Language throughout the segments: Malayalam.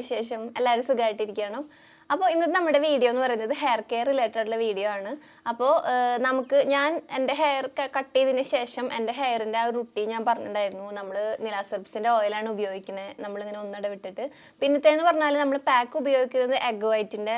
വിശേഷം? എല്ലാവരും സുഖമായിട്ടിരിക്കണം. അപ്പോൾ ഇന്നത്തെ നമ്മുടെ വീഡിയോ എന്ന് പറയുന്നത് ഹെയർ കെയർ റിലേറ്റഡുള്ള വീഡിയോ ആണ്. അപ്പോൾ ഞാൻ എൻ്റെ ഹെയർ കട്ട് ചെയ്തതിന് ശേഷം എൻ്റെ ഹെയറിൻ്റെ ആ ഒരു റുട്ടീൻ ഞാൻ പറഞ്ഞിട്ടുണ്ടായിരുന്നു. നമ്മൾ നിലാസ് ഹെർബ്സിൻ്റെ ഓയിലാണ് ഉപയോഗിക്കുന്നത്, നമ്മളിങ്ങനെ ഒന്നിട വിട്ടിട്ട്. പിന്നത്തേന്ന് പറഞ്ഞാൽ നമ്മൾ പാക്ക് ഉപയോഗിക്കുന്നത് എഗ് വൈറ്റിൻ്റെ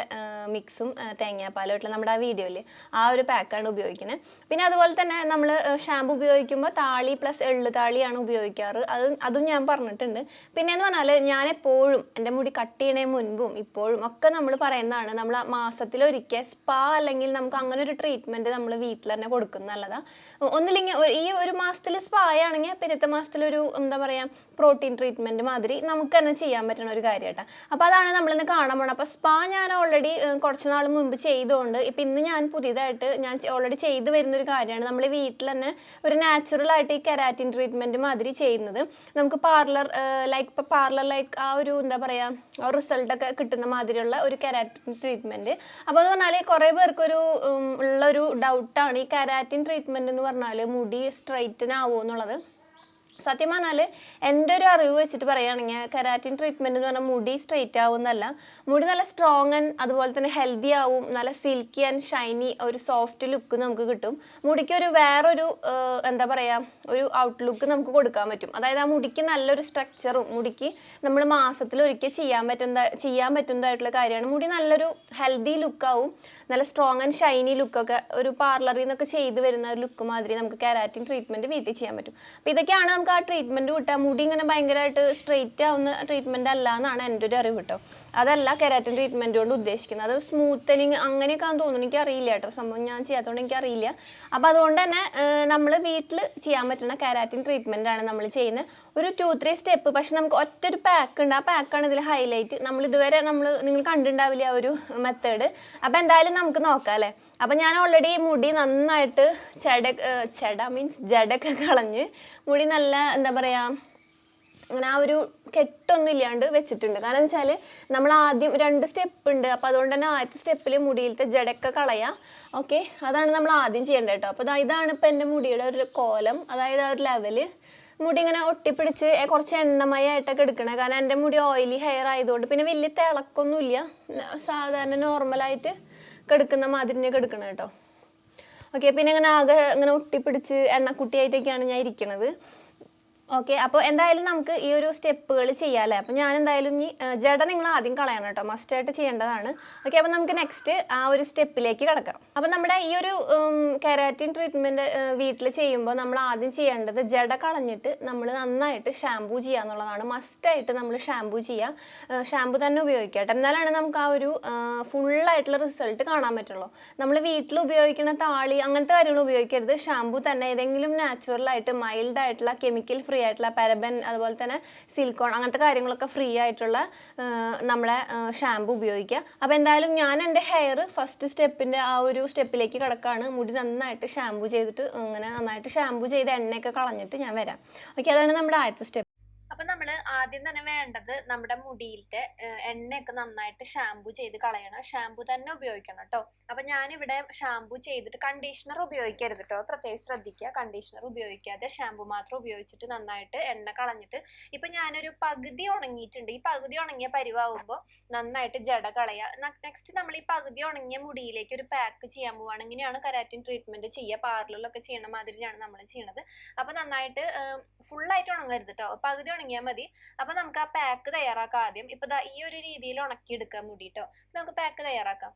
മിക്സും തേങ്ങാപ്പാലുമായിട്ടുള്ള നമ്മുടെ ആ വീഡിയോയിൽ ആ ഒരു പാക്കാണ് ഉപയോഗിക്കുന്നത്. പിന്നെ അതുപോലെ തന്നെ നമ്മൾ ഷാമ്പു ഉപയോഗിക്കുമ്പോൾ താളി പ്ലസ് എള്ള് താളിയാണ് ഉപയോഗിക്കാറ്. അതും ഞാൻ പറഞ്ഞിട്ടുണ്ട്. പിന്നെയെന്ന് പറഞ്ഞാൽ ഞാൻ എപ്പോഴും എൻ്റെ മുടി കട്ട് ചെയ്യണേ മുൻപും ഇപ്പോഴും ഒക്കെ നമ്മൾ പറയുന്നതാണ്, നമ്മൾ മാസത്തിലൊരിക്കൽ സ്പാ അല്ലെങ്കിൽ നമുക്ക് അങ്ങനെ ഒരു ട്രീറ്റ്മെൻറ്റ് നമ്മൾ വീട്ടിൽ തന്നെ കൊടുക്കുന്നത് നല്ലതാണ്. ഒന്നില്ലെങ്കിൽ ഈ ഒരു മാസത്തിൽ സ്പാ ആണെങ്കിൽ പിന്നത്തെ മാസത്തിലൊരു എന്താ പറയുക പ്രോട്ടീൻ ട്രീറ്റ്മെൻറ്റ് മാതിരി നമുക്ക് തന്നെ ചെയ്യാൻ പറ്റുന്ന ഒരു കാര്യമായിട്ടാണ്. അപ്പോൾ അതാണ് നമ്മളിന്ന് കാണാൻ പോകണം. അപ്പോൾ സ്പാ ഞാൻ ഓൾറെഡി കുറച്ച് നാൾ മുമ്പ് ചെയ്തുകൊണ്ട് ഇപ്പം ഇന്ന് ഞാൻ പുതിയതായിട്ട് ഞാൻ ഓൾറെഡി ചെയ്തു വരുന്നൊരു കാര്യമാണ്. നമ്മൾ വീട്ടിൽ തന്നെ ഒരു നാച്ചുറലായിട്ട് ഈ കെരാറ്റിൻ ട്രീറ്റ്മെൻറ്റ് മാതിരി ചെയ്യുന്നത്. നമുക്ക് പാർലർ ലൈക്ക് ആ ഒരു എന്താ പറയുക റിസൾട്ടൊക്കെ കിട്ടുന്ന മാതിരിയുള്ള ഒരു കെരാറ്റിൻ ട്രീറ്റ്മെൻറ്റ്. അപ്പോൾ എന്ന് പറഞ്ഞാൽ കുറേ പേർക്കൊരു ഉള്ളൊരു ഡൗട്ടാണ് ഈ കെരാറ്റിൻ ട്രീറ്റ്മെൻറ്റ് എന്ന് പറഞ്ഞാൽ മുടി സ്ട്രൈറ്റൻ ആവുമോ എന്നുള്ളത്. സത്യം പറഞ്ഞാൽ എൻ്റെ ഒരു അറിവ് വെച്ചിട്ട് പറയുകയാണെങ്കിൽ കെരാറ്റിൻ ട്രീറ്റ്മെൻറ്റ് എന്ന് പറഞ്ഞാൽ മുടി സ്ട്രെയിറ്റ് ആവുമെന്നല്ല, മുടി നല്ല സ്ട്രോങ് ആൻഡ് അതുപോലെ തന്നെ ഹെൽത്തി ആവും, നല്ല സിൽക്കി ആൻഡ് ഷൈനി ഒരു സോഫ്റ്റ് ലുക്ക് നമുക്ക് കിട്ടും. മുടിക്ക് ഒരു വേറൊരു എന്താ പറയുക ഒരു ഔട്ട്ലുക്ക് നമുക്ക് കൊടുക്കാൻ പറ്റും. അതായത് ആ മുടിക്ക് നല്ലൊരു സ്ട്രക്ചറും മുടിക്ക് നമ്മൾ മാസത്തിലൊരിക്കൽ ചെയ്യാൻ പറ്റുന്നതായിട്ടുള്ള കാര്യമാണ്. മുടി നല്ലൊരു ഹെൽത്തി ലുക്കാവും, നല്ല സ്ട്രോങ് ആൻഡ് ഷൈനി ലുക്കൊക്കെ ഒരു പാർലറിൽ നിന്നൊക്കെ ചെയ്ത് വരുന്ന ഒരു ലുക്ക് മാതിരി നമുക്ക് കെരാറ്റിൻ ട്രീറ്റ്മെൻറ്റ് വീട്ടിൽ ചെയ്യാൻ പറ്റും. അപ്പോൾ ഇതൊക്കെയാണ് നമുക്ക് ആ ട്രീറ്റ്മെൻറ്റ് കിട്ടുക. മുടി ഇങ്ങനെ ഭയങ്കരമായിട്ട് സ്ട്രെയിറ്റ് ആവുന്ന ട്രീറ്റ്മെൻറ്റ് അല്ല എന്നാണ് എൻ്റെ ഒരു അറിവ് കേട്ടോ. അതല്ല കെരാറ്റിൻ ട്രീറ്റ്മെൻറ്റ് കൊണ്ട് ഉദ്ദേശിക്കുന്നത്. അത് സ്മൂത്തനിങ് അങ്ങനെയൊക്കെ ആണെന്ന് തോന്നുന്നു, എനിക്കറിയില്ല കേട്ടോ, സംഭവം ഞാൻ ചെയ്യാത്തതുകൊണ്ട് എനിക്കറിയില്ല. അപ്പോൾ അതുകൊണ്ട് തന്നെ നമ്മൾ വീട്ടിൽ ചെയ്യാൻ പറ്റുന്ന കെരാറ്റിൻ ട്രീറ്റ്മെൻ്റ് ആണ് നമ്മൾ ചെയ്യുന്നത്. ഒരു 2-3 സ്റ്റെപ്പ്. പക്ഷെ നമുക്ക് ഒറ്റൊരു പാക്ക് ഉണ്ട്, ആ പാക്കാണ് ഇതിൽ ഹൈലൈറ്റ്. ഇതുവരെ നിങ്ങൾ കണ്ടിട്ടുണ്ടാവില്ല ആ ഒരു മെത്തേഡ്. അപ്പോൾ എന്തായാലും നമുക്ക് നോക്കാം അല്ലേ. അപ്പം ഞാൻ ഓൾറെഡി മുടി നന്നായിട്ട് ജടയൊക്കെ കളഞ്ഞ് മുടി നല്ല എന്താ പറയുക അങ്ങനെ ആ ഒരു കെട്ടൊന്നും ഇല്ലാണ്ട് വെച്ചിട്ടുണ്ട്. കാരണം എന്ന് വെച്ചാൽ നമ്മൾ ആദ്യം 2 സ്റ്റെപ്പ് ഉണ്ട്. അപ്പോൾ അതുകൊണ്ട് തന്നെ ആദ്യത്തെ സ്റ്റെപ്പിൽ മുടിയിലത്തെ ജടയൊക്കെ കളയാം. ഓക്കെ, അതാണ് നമ്മൾ ആദ്യം ചെയ്യേണ്ടത് കേട്ടോ. അപ്പോൾ ഇതാണ് ഇപ്പോൾ എൻ്റെ മുടിയുടെ ഒരു കോലം, അതായത് ആ ഒരു ലെവല്. മുടി ഇങ്ങനെ ഒട്ടിപ്പിടിച്ച് കുറച്ച് എണ്ണമയായിട്ടൊക്കെ എടുക്കണേ. കാരണം എൻ്റെ മുടി ഓയിലി ഹെയർ ആയതുകൊണ്ട് പിന്നെ വലിയ തിളക്കൊന്നുമില്ല, സാധാരണ നോർമലായിട്ട് കെടുക്കുന്ന മാതിരിയൊക്കെ എടുക്കണം കേട്ടോ. ഓക്കെ, പിന്നെ ഇങ്ങനെ ആകെ ഇങ്ങനെ ഒട്ടിപ്പിടിച്ച് എണ്ണക്കുട്ടിയായിട്ടൊക്കെയാണ് ഞാൻ ഇരിക്കുന്നത്. ഓക്കെ, അപ്പോൾ എന്തായാലും നമുക്ക് ഈ ഒരു സ്റ്റെപ്പുകൾ ചെയ്യാമല്ലേ. അപ്പോൾ ഞാൻ എന്തായാലും ഈ ജട നിങ്ങൾ ആദ്യം കളയണം കേട്ടോ, മസ്റ്റായിട്ട് ചെയ്യേണ്ടതാണ്. ഓക്കെ, അപ്പോൾ നമുക്ക് നെക്സ്റ്റ് ആ ഒരു സ്റ്റെപ്പിലേക്ക് കിടക്കാം. അപ്പോൾ നമ്മുടെ ഈ ഒരു കെരാറ്റിൻ ട്രീറ്റ്മെൻറ്റ് വീട്ടിൽ ചെയ്യുമ്പോൾ നമ്മൾ ആദ്യം ചെയ്യേണ്ടത് ജട കളഞ്ഞിട്ട് നമ്മൾ നന്നായിട്ട് ഷാമ്പൂ ചെയ്യുക എന്നുള്ളതാണ്. മസ്റ്റായിട്ട് നമ്മൾ ഷാമ്പൂ ചെയ്യുക, ഷാമ്പൂ തന്നെ ഉപയോഗിക്കുക കേട്ടോ. എന്നാലാണ് നമുക്ക് ആ ഒരു ഫുള്ളായിട്ടുള്ള റിസൾട്ട് കാണാൻ പറ്റുള്ളൂ. നമ്മൾ വീട്ടിൽ ഉപയോഗിക്കുന്ന താളി അങ്ങനത്തെ കാര്യങ്ങൾ ഉപയോഗിക്കരുത്. ഷാമ്പൂ തന്നെ ഏതെങ്കിലും നാച്ചുറലായിട്ട് മൈൽഡായിട്ടുള്ള കെമിക്കൽ ഫ്രീ ആയിട്ടുള്ള പാരബൻ അതുപോലെ തന്നെ സിലിക്കോൺ അങ്ങനത്തെ കാര്യങ്ങളൊക്കെ ഫ്രീ ആയിട്ടുള്ള നമ്മളെ ഷാമ്പു ഉപയോഗിക്കുക. അപ്പോൾ എന്തായാലും ഞാൻ എൻ്റെ ഹെയർ ഫസ്റ്റ് സ്റ്റെപ്പിൻ്റെ ആ ഒരു സ്റ്റെപ്പിലേക്ക് കിടക്കുകയാണ്. മുടി നന്നായിട്ട് ഷാമ്പു ചെയ്തിട്ട് ഇങ്ങനെ നന്നായിട്ട് ഷാമ്പു ചെയ്ത് എണ്ണയൊക്കെ കളഞ്ഞിട്ട് ഞാൻ വരാം. ഓക്കെ, അതാണ് നമ്മുടെ ആദ്യത്തെ സ്റ്റെപ്പ്. അപ്പം നമ്മൾ ആദ്യം തന്നെ വേണ്ടത് നമ്മുടെ മുടിയിലത്തെ എണ്ണയൊക്കെ നന്നായിട്ട് ഷാമ്പു ചെയ്ത് കളയണം. ഷാമ്പു തന്നെ ഉപയോഗിക്കണം കേട്ടോ. അപ്പം ഞാനിവിടെ ഷാമ്പു ചെയ്തിട്ട് കണ്ടീഷണർ ഉപയോഗിക്കരുത് കേട്ടോ, പ്രത്യേകിച്ച് ശ്രദ്ധിക്കുക. കണ്ടീഷണർ ഉപയോഗിക്കാതെ ഷാമ്പു മാത്രം ഉപയോഗിച്ചിട്ട് നന്നായിട്ട് എണ്ണ കളഞ്ഞിട്ട് ഇപ്പം ഞാനൊരു പകുതി ഉണങ്ങിയിട്ടുണ്ട്. ഈ പകുതി ഉണങ്ങിയ പരിവാകുമ്പോൾ നന്നായിട്ട് ജട കളയുക. നെക്സ്റ്റ് നമ്മൾ ഈ പകുതി ഉണങ്ങിയ മുടിയിലേക്ക് ഒരു പാക്ക് ചെയ്യാൻ പോവുകയാണ്. ഇങ്ങനെയാണ് കെരാറ്റിൻ ട്രീറ്റ്മെൻറ്റ് ചെയ്യുക, പാർലറിലൊക്കെ ചെയ്യണ മാതിരിയാണ് നമ്മൾ ചെയ്യണത്. അപ്പം നന്നായിട്ട് ഫുള്ളായിട്ട് ഉണങ്ങരുത് കേട്ടോ, പകുതി ഉണങ്ങിയാൽ മതി. അപ്പൊ നമുക്ക് ആ പാക്ക് തയ്യാറാക്കാം ആദ്യം. ഇപ്പൊ ഈ ഒരു രീതിയിൽ ഉണക്കിയെടുക്കാം മുടി കേട്ടോ. നമുക്ക് പാക്ക് തയ്യാറാക്കാം.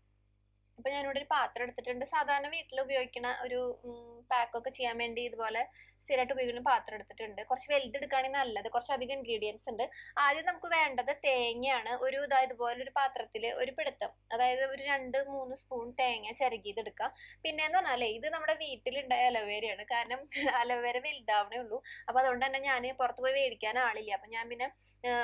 അപ്പൊ ഞാനിവിടെ ഒരു പാത്രം എടുത്തിട്ടുണ്ട്. സാധാരണ വീട്ടിൽ ഉപയോഗിക്കുന്ന ഒരു പാക്കൊക്കെ ചെയ്യാൻ വേണ്ടി ഇതുപോലെ സ്ഥിരമായിട്ട് ഉപയോഗിക്കുന്ന പാത്രം എടുത്തിട്ടുണ്ട്. കുറച്ച് വലുതെടുക്കുകയാണെങ്കിൽ നല്ലത്, കുറച്ചധികം ഇൻഗ്രീഡിയൻസ് ഉണ്ട്. ആദ്യം നമുക്ക് വേണ്ടത് തേങ്ങയാണ്. ഇതുപോലെ ഒരു പാത്രത്തിൽ ഒരു പിടുത്തം, അതായത് ഒരു 2-3 സ്പൂൺ തേങ്ങ ചിരകിയതെടുക്കാം. പിന്നെ എന്ന് പറഞ്ഞാലേ ഇത് നമ്മുടെ വീട്ടിലുണ്ടായ അലോവേരയാണ്. കാരണം അലോവേര വലുതാവണേ ഉള്ളൂ. അപ്പൊ അതുകൊണ്ട് തന്നെ ഞാൻ പുറത്ത് പോയി മേടിക്കാൻ ആളില്ല. അപ്പൊ ഞാൻ പിന്നെ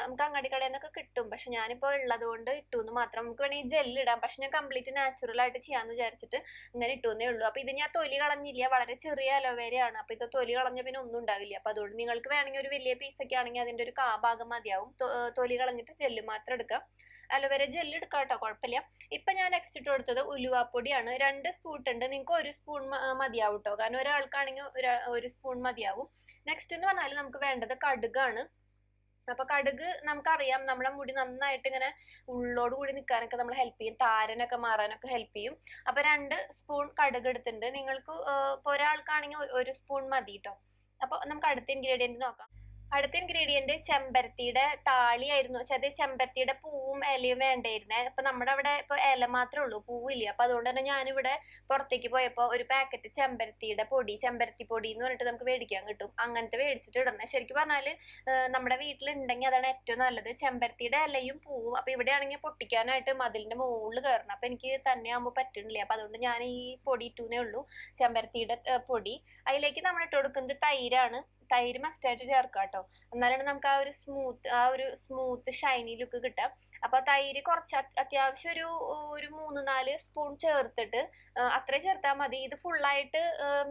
നമുക്ക് അങ്ങാടി കടയിൽ നിന്നൊക്കെ കിട്ടും, പക്ഷെ ഞാനിപ്പോൾ ഉള്ളത് കൊണ്ട് ഇട്ടു എന്ന് മാത്രം. നമുക്ക് വേണമെങ്കിൽ ജെല്ല് ഇടാം, പക്ഷെ ഞാൻ കംപ്ലീറ്റ് നാച്ചുറൽ ആയിട്ട് ചെയ്യാന്ന് വിചാരിച്ചിട്ട് ഇങ്ങനെ ഇട്ടുന്നേ ഉള്ളൂ. അപ്പൊ ഇത് ഞാൻ തൊലി കളഞ്ഞില്ല, വളരെ ചെറിയ അലോവേരയാണ്. അപ്പൊ ഇത് തൊലി കളഞ്ഞ പിന്നെ ഒന്നും ഉണ്ടാവില്ല. അപ്പൊ അതുകൊണ്ട് നിങ്ങൾക്ക് വേണമെങ്കിൽ ഒരു വലിയ പീസൊക്കെ ആണെങ്കിൽ അതിന്റെ ഒരു ഭാഗം മതിയാവും. തൊലി കളഞ്ഞിട്ട് ജെല്ല് മാത്രം എടുക്കാം. അലോവേര ജെല്ല് എടുക്കാം കേട്ടോ, കുഴപ്പമില്ല. ഇപ്പൊ ഞാൻ നെക്സ്റ്റ് ഇട്ട് കൊടുത്തത് ഉലുവാപ്പൊടിയാണ്. 2 സ്പൂൺ ഉണ്ട്, നിങ്ങൾക്ക് 1 സ്പൂൺ മതിയാവും കേട്ടോ. കാരണം ഒരാൾക്കാണെങ്കിൽ 1 സ്പൂൺ മതിയാവും. നെക്സ്റ്റ് എന്ന് പറഞ്ഞാൽ നമുക്ക് വേണ്ടത് കടുകാണ്. അപ്പൊ കടുക് നമുക്കറിയാം നമ്മുടെ മുടി നന്നായിട്ട് ഇങ്ങനെ ഉള്ളോട് കൂടി നിൽക്കാനൊക്കെ നമ്മൾ ഹെൽപ്പ് ചെയ്യും, താരനൊക്കെ മാറാനൊക്കെ ഹെൽപ്പ് ചെയ്യും. അപ്പൊ 2 സ്പൂൺ കടുക് എടുത്തിട്ടുണ്ട്. നിങ്ങൾക്ക് ഇപ്പൊ ഒരാൾക്കാണെങ്കിൽ 1 സ്പൂൺ മതി കേട്ടോ. അപ്പൊ നമുക്ക് അടുത്ത ഇൻഗ്രീഡിയന്റ് നോക്കാം. അടുത്ത ഇൻഗ്രീഡിയന്റ് ചെമ്പരത്തിയുടെ താളിയായിരുന്നു. അത് ചെമ്പരത്തിയുടെ പൂവും ഇലയും വേണ്ടായിരുന്നേ. അപ്പൊ നമ്മുടെ അവിടെ ഇപ്പൊ ഇല മാത്രമേ ഉള്ളൂ, പൂവില്ല. അപ്പൊ അതുകൊണ്ട് തന്നെ ഞാനിവിടെ പുറത്തേക്ക് പോയപ്പോ ഒരു പാക്കറ്റ് ചെമ്പരത്തിയുടെ പൊടി, ചെമ്പരത്തി പൊടി എന്ന് പറഞ്ഞിട്ട് നമുക്ക് മേടിക്കാൻ കിട്ടും. അങ്ങനത്തെ മേടിച്ചിട്ട് ഇടണേ. ശരിക്കും പറഞ്ഞാല് നമ്മുടെ വീട്ടിലുണ്ടെങ്കിൽ അതാണ് ഏറ്റവും നല്ലത്. ചെമ്പരത്തിയുടെ ഇലയും പൂവും. അപ്പൊ ഇവിടെ ആണെങ്കിൽ പൊട്ടിക്കാനായിട്ട് മതിലിന്റെ മുകളിൽ കയറണം. അപ്പൊ എനിക്ക് തന്നെ ആകുമ്പോൾ പറ്റുന്നില്ല. അപ്പൊ അതുകൊണ്ട് ഞാൻ ഈ പൊടി ഇട്ടുന്നേ ഉള്ളൂ, ചെമ്പരത്തിയുടെ പൊടി. അതിലേക്ക് നമ്മൾ ഇട്ട് കൊടുക്കുന്നത് തൈരാണ്. തൈര് മസ്റ്റായിട്ട് ചേർക്കാം കേട്ടോ, എന്നാലാണ് നമുക്ക് ആ ഒരു സ്മൂത്ത് ഷൈനി ലുക്ക് കിട്ടാം. അപ്പൊ തൈര് കുറച്ച് അത്യാവശ്യം ഒരു 3-4 സ്പൂൺ ചേർത്തിട്ട് അത്രയും ചേർത്താൽ മതി. ഇത് ഫുള്ളായിട്ട്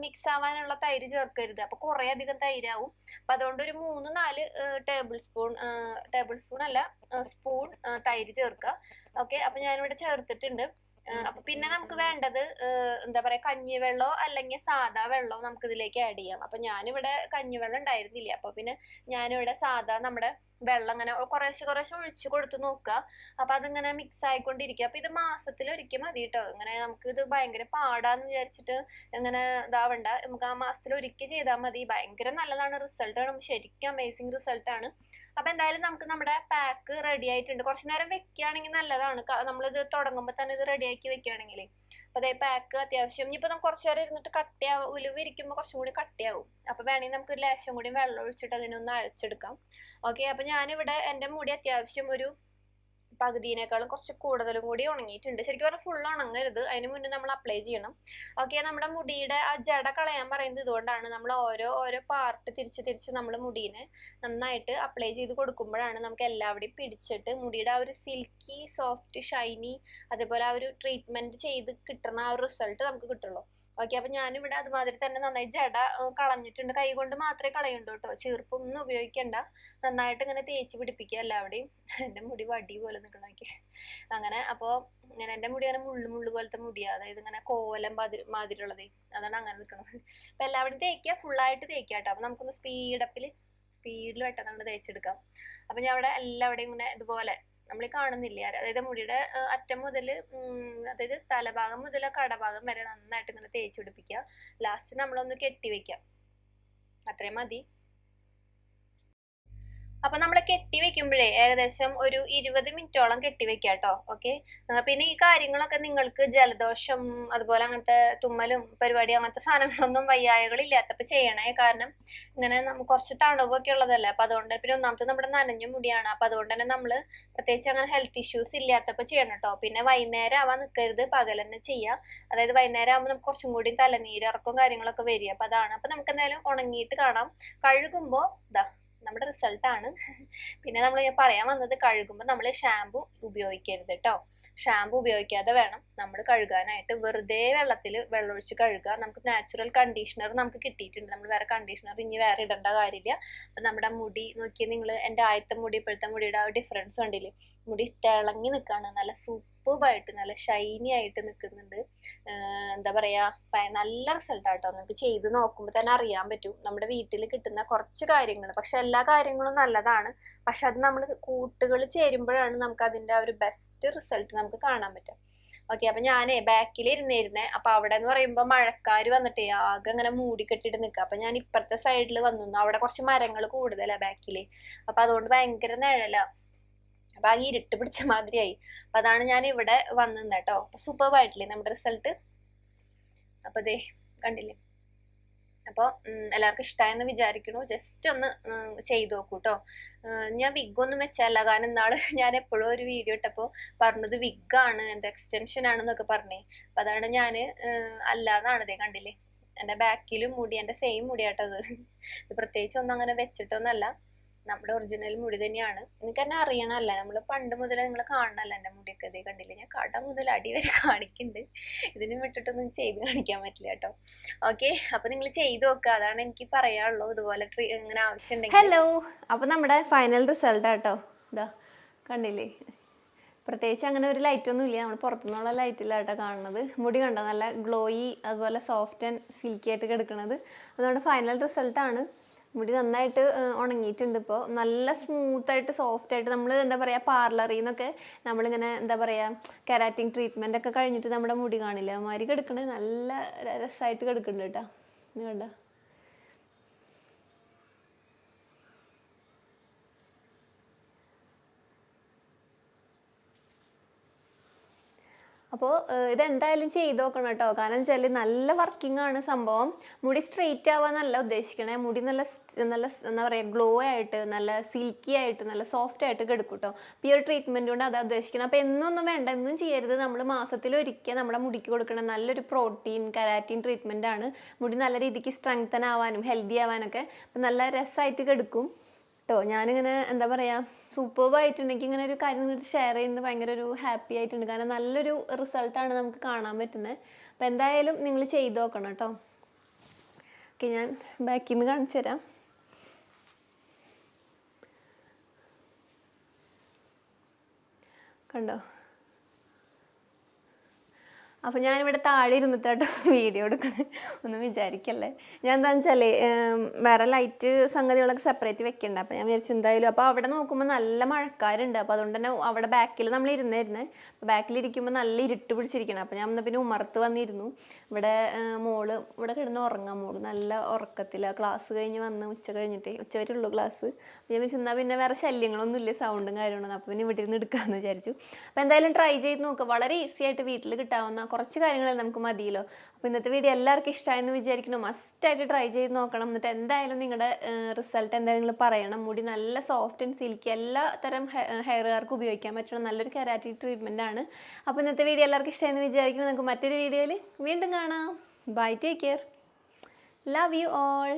മിക്സ് ആവാനുള്ള തൈര് ചേർക്കരുത്, അപ്പൊ കുറെ അധികം തൈരാവും. അപ്പൊ അതുകൊണ്ട് ഒരു 3-4 ടേബിൾ സ്പൂൺ അല്ല സ്പൂൺ തൈര് ചേർക്കുക. ഓക്കെ, അപ്പൊ ഞാനിവിടെ ചേർത്തിട്ടുണ്ട്. അപ്പൊ പിന്നെ നമുക്ക് വേണ്ടത് എന്താ പറയാ, കഞ്ഞിവെള്ളമോ അല്ലെങ്കിൽ സാധാ വെള്ളമോ നമുക്ക് ഇതിലേക്ക് ആഡ് ചെയ്യാം. അപ്പൊ ഞാനിവിടെ കഞ്ഞിവെള്ളം ഉണ്ടായിരുന്നില്ല, അപ്പൊ പിന്നെ ഞാനിവിടെ സാധാ നമ്മുടെ വെള്ളം ഇങ്ങനെ കുറേശ്ശെ ഒഴിച്ചു കൊടുത്ത് നോക്കുക. അപ്പൊ അതിങ്ങനെ മിക്സ് ആയിക്കൊണ്ടിരിക്കുക. അപ്പൊ ഇത് മാസത്തിലൊരിക്കൽ മതി കേട്ടോ. ഇങ്ങനെ നമുക്ക് ഇത് ഭയങ്കര പാടാന്ന് വിചാരിച്ചിട്ട് ഇങ്ങനെ ഇതാവണ്ട. നമുക്ക് ആ മാസത്തിലൊരിക്കൽ ചെയ്താൽ മതി. ഭയങ്കര നല്ലതാണ്, റിസൾട്ട് ആണ്, ശരിക്കും അമേസിങ് റിസൾട്ട് ആണ്. അപ്പൊ എന്തായാലും നമുക്ക് നമ്മുടെ പാക്ക് റെഡി ആയിട്ടുണ്ട്. കുറച്ചു നേരം വെക്കുകയാണെങ്കിൽ നല്ലതാണ്, നമ്മളിത് തുടങ്ങുമ്പോൾ തന്നെ ഇത് റെഡി ആക്കി വെക്കുകയാണെങ്കിൽ. അപ്പൊ അതേ പാക്ക് അത്യാവശ്യം ഇനിയിപ്പോ നമുക്ക് കുറച്ചു നേരം ഇരുന്നിട്ട് കട്ടിയാവും, ഉലുവ ഇരിക്കുമ്പോൾ കുറച്ചും കൂടി കട്ടിയാവും. അപ്പൊ വേണമെങ്കിൽ നമുക്ക് ലേശം കൂടി വെള്ളം ഒഴിച്ചിട്ട് അതിനൊന്ന് അഴച്ചെടുക്കാം. ഓക്കെ, അപ്പൊ ഞാനിവിടെ എന്റെ മുടി അത്യാവശ്യം ഒരു പകുതിയേക്കാളും കുറച്ച് കൂടുതലും കൂടി ഉണങ്ങിയിട്ടുണ്ട്. ശരിക്കും പറഞ്ഞാൽ ഫുൾ ഉണങ്ങരുത്, അതിന് മുന്നേ നമ്മൾ അപ്ലൈ ചെയ്യണം. ഓക്കെ, നമ്മുടെ മുടിയുടെ ആ ജട കളയാൻ പറയുന്നത് ഇതുകൊണ്ടാണ്. നമ്മൾ ഓരോ പാർട്ട് തിരിച്ച് നമ്മൾ മുടീനെ നന്നായിട്ട് അപ്ലൈ ചെയ്ത് കൊടുക്കുമ്പോഴാണ് നമുക്ക് എല്ലാവിടെയും പിടിച്ചിട്ട് മുടിയുടെ ആ ഒരു സിൽക്കി സോഫ്റ്റ് ഷൈനി അതേപോലെ ആ ഒരു ട്രീറ്റ്മെന്റ് ചെയ്ത് കിട്ടുന്ന ആ ഒരു റിസൾട്ട് നമുക്ക് കിട്ടുള്ളൂ. ഓക്കെ, അപ്പൊ ഞാനിവിടെ അതുമാതിരി തന്നെ നന്നായി ജട കളഞ്ഞിട്ടുണ്ട്. കൈ കൊണ്ട് മാത്രമേ കളയുള്ളൂ കേട്ടോ, ചീർപ്പൊന്നും ഉപയോഗിക്കണ്ട. നന്നായിട്ട് ഇങ്ങനെ തേച്ച് പിടിപ്പിക്കുക എല്ലാവിടെയും. എന്റെ മുടി വടി പോലെ നിൽക്കണോക്കെ അങ്ങനെ. അപ്പോൾ ഇങ്ങനെ എന്റെ മുടി അങ്ങനെ മുള്ളു പോലത്തെ മുടിയാ, അതായത് ഇങ്ങനെ കോലം മാതിരി ഉള്ളതേ, അതാണ് അങ്ങനെ നിൽക്കണത്. അപ്പൊ എല്ലാവരും തേക്കുക, ഫുള്ളായിട്ട് തേക്കുക കേട്ടോ. അപ്പൊ നമുക്കൊന്ന് സ്പീഡിൽ വെട്ടാൻ നമ്മൾ തേച്ചെടുക്കാം. അപ്പൊ ഞാൻ അവിടെ എല്ലാവിടെയും ഇങ്ങനെ ഇതുപോലെ നമ്മൾ കാണുന്നില്ല, അതായത് മുടിയുടെ അറ്റം മുതൽ അതായത് തലഭാഗം മുതൽ കടഭാഗം വരെ നന്നായിട്ട് ഇങ്ങനെ തേച്ച് പിടിപ്പിക്കുക. ലാസ്റ്റ് നമ്മളൊന്ന് കെട്ടി വെക്കാം, അത്രയും മതി. അപ്പൊ നമ്മൾ കെട്ടി വെക്കുമ്പോഴേ ഏകദേശം ഒരു 20 മിനിറ്റോളം കെട്ടി വെക്കുക കേട്ടോ. ഓക്കെ, പിന്നെ ഈ കാര്യങ്ങളൊക്കെ നിങ്ങൾക്ക് ജലദോഷം അതുപോലെ അങ്ങനത്തെ തുമ്മലും പരിപാടി അങ്ങനത്തെ സാധനങ്ങളൊന്നും വയ്യായകൾ ഇല്ലാത്തപ്പോ ചെയ്യണേ. കാരണം ഇങ്ങനെ കുറച്ച് തണുവൊക്കെ ഉള്ളതല്ലേ, അപ്പൊ അതുകൊണ്ട് പിന്നെ ഒന്നാമത്തെ നമ്മുടെ നനഞ്ഞ മുടിയാണ്. അപ്പൊ അതുകൊണ്ട് തന്നെ നമ്മള് പ്രത്യേകിച്ച് അങ്ങനെ ഹെൽത്ത് ഇഷ്യൂസ് ഇല്ലാത്തപ്പോ ചെയ്യണം കേട്ടോ. പിന്നെ വൈകുന്നേരം ആവാൻ നിൽക്കരുത്, പകൽ തന്നെ ചെയ്യാം. അതായത് വൈകുന്നേരം ആകുമ്പോൾ നമുക്ക് കുറച്ചും കൂടി തലനീരിറക്കും കാര്യങ്ങളൊക്കെ വരിക. അപ്പൊ അതാണ്. അപ്പൊ നമുക്ക് എന്തായാലും ഉണങ്ങിയിട്ട് കാണാം. കഴുകുമ്പോ ഇതാ നമ്മുടെ റിസൾട്ടാണ്. പിന്നെ നമ്മൾ പറയാൻ വന്നത്, കഴുകുമ്പോൾ നമ്മൾ ഷാമ്പു ഉപയോഗിക്കരുത് കേട്ടോ. ഷാമ്പു ഉപയോഗിക്കാതെ വേണം നമ്മൾ കഴുകാനായിട്ട്. വെറുതെ വെള്ളമൊഴിച്ച് കഴുകുക. നമുക്ക് നാച്ചുറൽ കണ്ടീഷണർ നമുക്ക് കിട്ടിയിട്ടുണ്ട്, നമ്മൾ വേറെ കണ്ടീഷണർ ഇനി വേറെ ഇടേണ്ട കാര്യമില്ല. അപ്പം നമ്മുടെ മുടി നോക്കിയാൽ നിങ്ങൾ എൻ്റെ ആദ്യത്തെ മുടി ഇപ്പോഴത്തെ മുടിയുടെ ആ ഡിഫറൻസ് കണ്ടില്ലേ? മുടി തിളങ്ങി നിൽക്കുകയാണ്, നല്ല സൂപ്പർബായിട്ട് നല്ല ഷൈനി ആയിട്ട് നിൽക്കുന്നുണ്ട്. എന്താ പറയാ, നല്ല റിസൾട്ടാട്ടോ. നമുക്ക് ചെയ്ത് നോക്കുമ്പോൾ തന്നെ അറിയാൻ പറ്റും. നമ്മുടെ വീട്ടിൽ കിട്ടുന്ന കുറച്ച് കാര്യങ്ങൾ, പക്ഷെ എല്ലാ കാര്യങ്ങളും നല്ലതാണ്, പക്ഷെ അത് നമ്മൾ കൂട്ടുകൾ ചേരുമ്പോഴാണ് നമുക്ക് അതിന്റെ ആ ഒരു ബെസ്റ്റ് റിസൾട്ട് നമുക്ക് കാണാൻ പറ്റും. ഓക്കെ, അപ്പൊ ഞാനേ ബാക്കിൽ ഇരുന്നിരുന്നേ. അപ്പൊ അവിടെ എന്ന് പറയുമ്പോ മഴക്കാര് വന്നിട്ടേ ആകെ അങ്ങനെ മൂടിക്കെട്ടിട്ട് നിൽക്കുക. അപ്പൊ ഞാൻ ഇപ്പുറത്തെ സൈഡിൽ വന്നു, അവിടെ കുറച്ച് മരങ്ങൾ കൂടുതലാ ബാക്കില്. അപ്പൊ അതുകൊണ്ട് ഭയങ്കര നിഴലാ. അപ്പൊ ആ ഇരുട്ട് പിടിച്ച മാതിരിയായി. അപ്പൊ അതാണ് ഞാൻ ഇവിടെ വന്നു കേട്ടോ. അപ്പൊ സൂപ്പർബായിട്ടില്ലേ നമ്മുടെ റിസൾട്ട്? അപ്പൊ ദേ കണ്ടില്ലേ? അപ്പോൾ എല്ലാവർക്കും ഇഷ്ടമായെന്ന് വിചാരിക്കണു. ജസ്റ്റ് ഒന്ന് ചെയ്ത് നോക്കൂ കേട്ടോ. ഞാൻ വിഗൊന്നും വെച്ചല്ല, കാരണം ഇന്നാള് ഞാൻ എപ്പോഴും ഒരു വീഡിയോ ഇട്ടപ്പോൾ പറഞ്ഞത് വിഗാണ്, എൻ്റെ എക്സ്റ്റൻഷൻ ആണെന്നൊക്കെ പറഞ്ഞേ. അപ്പം അതാണ് ഞാൻ അല്ലാന്നാണ്. ഇതേ കണ്ടില്ലേ, എൻ്റെ ബാക്കിലും മുടി എൻ്റെ സെയിം മുടിയാട്ടത്. ഇത് പ്രത്യേകിച്ച് ഒന്നും അങ്ങനെ വെച്ചിട്ടൊന്നല്ല, നമ്മുടെ ഒറിജിനൽ മുടി തന്നെയാണ്. എനിക്ക് തന്നെ അറിയണമല്ല, നമ്മൾ പണ്ട് മുതൽ നിങ്ങൾ കാണണമല്ല എൻ്റെ മുടിയൊക്കെ. ഇതേ കണ്ടില്ലേ, ഞാൻ കട മുതൽ അടി വരെ കാണിക്കുന്നുണ്ട്. ഇതിന് വിട്ടിട്ടൊന്നും ചെയ്ത് കാണിക്കാൻ പറ്റില്ല കേട്ടോ. ഓക്കെ, അപ്പൊ നിങ്ങൾ ചെയ്ത് നോക്കുക, അതാണ് എനിക്ക് പറയാനുള്ളൂ. ഇതുപോലെ ഇങ്ങനെ ആവശ്യമുണ്ടെങ്കിൽ. ഹലോ, അപ്പൊ നമ്മുടെ ഫൈനൽ റിസൾട്ട് കേട്ടോ. ഇതാ കണ്ടില്ലേ, പ്രത്യേകിച്ച് അങ്ങനെ ഒരു ലൈറ്റൊന്നും ഇല്ല, നമ്മൾ പുറത്തുനിന്നുള്ള ലൈറ്റിലാട്ടോ കാണുന്നത്. മുടി കണ്ടോ, നല്ല ഗ്ലോയി അതുപോലെ സോഫ്റ്റ് ആൻഡ് സിൽക്കി ആയിട്ട് കിടക്കുന്നത്. അതുകൊണ്ട് ഫൈനൽ റിസൾട്ടാണ്. മുടി നന്നായിട്ട് ഉണങ്ങിയിട്ടുണ്ട് ഇപ്പോൾ. നല്ല സ്മൂത്തായിട്ട് സോഫ്റ്റായിട്ട് നമ്മൾ എന്താ പറയുക പാർലറിൽ നിന്നൊക്കെ നമ്മളിങ്ങനെ എന്താ പറയുക കെരാറ്റിൻ ട്രീറ്റ്മെൻ്റ് ഒക്കെ കഴിഞ്ഞിട്ട് നമ്മുടെ മുടി കാണില്ല അതുമാതിരി കിടക്കണത് നല്ല രസമായിട്ട് കിടക്കുന്നുണ്ട് കേട്ടോ. കണ്ടോ? അപ്പോൾ ഇതെന്തായാലും ചെയ്ത് നോക്കണം കേട്ടോ. കാരണം വെച്ചാൽ നല്ല വർക്കിംഗ് ആണ് സംഭവം. മുടി സ്ട്രെയിറ്റ് ആവാന്നല്ല ഉദ്ദേശിക്കണേ, മുടി നല്ല നല്ല എന്താ പറയുക ഗ്ലോ ആയിട്ട് നല്ല സിൽക്കി ആയിട്ട് നല്ല സോഫ്റ്റ് ആയിട്ട് കിടക്കും കേട്ടോ. അപ്പോൾ ഈ ഒരു ട്രീറ്റ്മെൻറ്റ് കൊണ്ട് അതാ ഉദ്ദേശിക്കണം. അപ്പോൾ എന്നൊന്നും വേണ്ട, എന്നും ചെയ്യരുത്. നമ്മൾ മാസത്തിലൊരിക്കൽ നമ്മുടെ മുടിക്ക് കൊടുക്കണം നല്ലൊരു പ്രോട്ടീൻ കെരാറ്റിൻ ട്രീറ്റ്മെൻ്റ് ആണ്. മുടി നല്ല രീതിക്ക് സ്ട്രെങ്തൻ ആവാനും ഹെൽത്തി ആവാനൊക്കെ അപ്പം നല്ല രസമായിട്ട് കിടക്കും കേട്ടോ. ഞാനിങ്ങനെ എന്താ പറയുക സൂപ്പർബായിട്ടുണ്ടെങ്കിൽ ഇങ്ങനെ ഒരു കാര്യം ഷെയർ ചെയ്യുന്നത് ഭയങ്കര ഒരു ഹാപ്പി ആയിട്ടുണ്ട്. കാരണം നല്ലൊരു റിസൾട്ടാണ് നമുക്ക് കാണാൻ പറ്റുന്നത്. അപ്പോൾ എന്തായാലും നിങ്ങൾ ചെയ്ത് നോക്കണം കേട്ടോ. ഓക്കെ, ഞാൻ ബാക്കിൽ നിന്ന് കാണിച്ചു തരാം. കണ്ടോ? അപ്പോൾ ഞാനിവിടെ താഴെ ഇരുന്നിട്ടാട്ടോ വീഡിയോ എടുക്കുന്നത്, ഒന്നും വിചാരിക്കല്ലേ. ഞാൻ എന്താണെന്ന് വെച്ചാൽ വേറെ ലൈറ്റ് സംഗതികളൊക്കെ സെപ്പറേറ്റ് വെക്കണ്ട. അപ്പോൾ ഞാൻ വിചാരിച്ചു എന്തായാലും. അപ്പോൾ അവിടെ നോക്കുമ്പോൾ നല്ല മഴക്കാരുണ്ട്. അപ്പോൾ അതുകൊണ്ട് തന്നെ അവിടെ ബാക്കിൽ നമ്മൾ ഇരുന്നായിരുന്നു. അപ്പോൾ ബാക്കിലിരിക്കുമ്പോൾ നല്ല ഇരുട്ട് പിടിച്ചിരിക്കണം. അപ്പോൾ ഞാൻ പിന്നെ ഉമ്മർത്ത് വന്നിരുന്നു. ഇവിടെ മോള് ഇവിടെ കിടന്ന് ഉറങ്ങാം. മോള് നല്ല ഉറക്കത്തില്ല. ക്ലാസ് കഴിഞ്ഞ് വന്ന് ഉച്ച വരെ ഉള്ളൂ ക്ലാസ്. ഞാൻ വിചാരിച്ചു എന്നാൽ പിന്നെ വേറെ ശല്യങ്ങളൊന്നും ഇല്ല, സൗണ്ടും കാര്യങ്ങളൊന്നും. അപ്പോൾ പിന്നെ ഇവിടെ ഇരുന്ന് എടുക്കാമെന്ന് വിചാരിച്ചു. അപ്പോൾ എന്തായാലും ട്രൈ ചെയ്ത് നോക്കുക. വളരെ ഈസി ആയിട്ട് വീട്ടിൽ കിട്ടാവുന്ന കുറച്ച് കാര്യങ്ങൾ നമുക്ക് മതിയല്ലോ. അപ്പോൾ ഇന്നത്തെ വീഡിയോ എല്ലാവർക്കും ഇഷ്ടമായെന്ന് വിചാരിക്കുന്നു. മസ്റ്റായിട്ട് ട്രൈ ചെയ്ത് നോക്കണം. എന്നിട്ട് എന്തായാലും നിങ്ങളുടെ റിസൾട്ട് എന്തായാലും നിങ്ങൾ പറയണം. മുടി നല്ല സോഫ്റ്റ് ആൻഡ് സിൽക്കി എല്ലാ തരം ഹെയറുകാർക്ക് ഉപയോഗിക്കാൻ പറ്റുന്ന നല്ലൊരു കെരാറ്റിൻ ട്രീറ്റ്മെൻ്റ് ആണ്. അപ്പോൾ ഇന്നത്തെ വീഡിയോ എല്ലാവർക്കും ഇഷ്ടമായെന്ന് വിചാരിക്കുന്നു. നമുക്ക് മറ്റൊരു വീഡിയോയിൽ വീണ്ടും കാണാം. Bye, take care, love you all.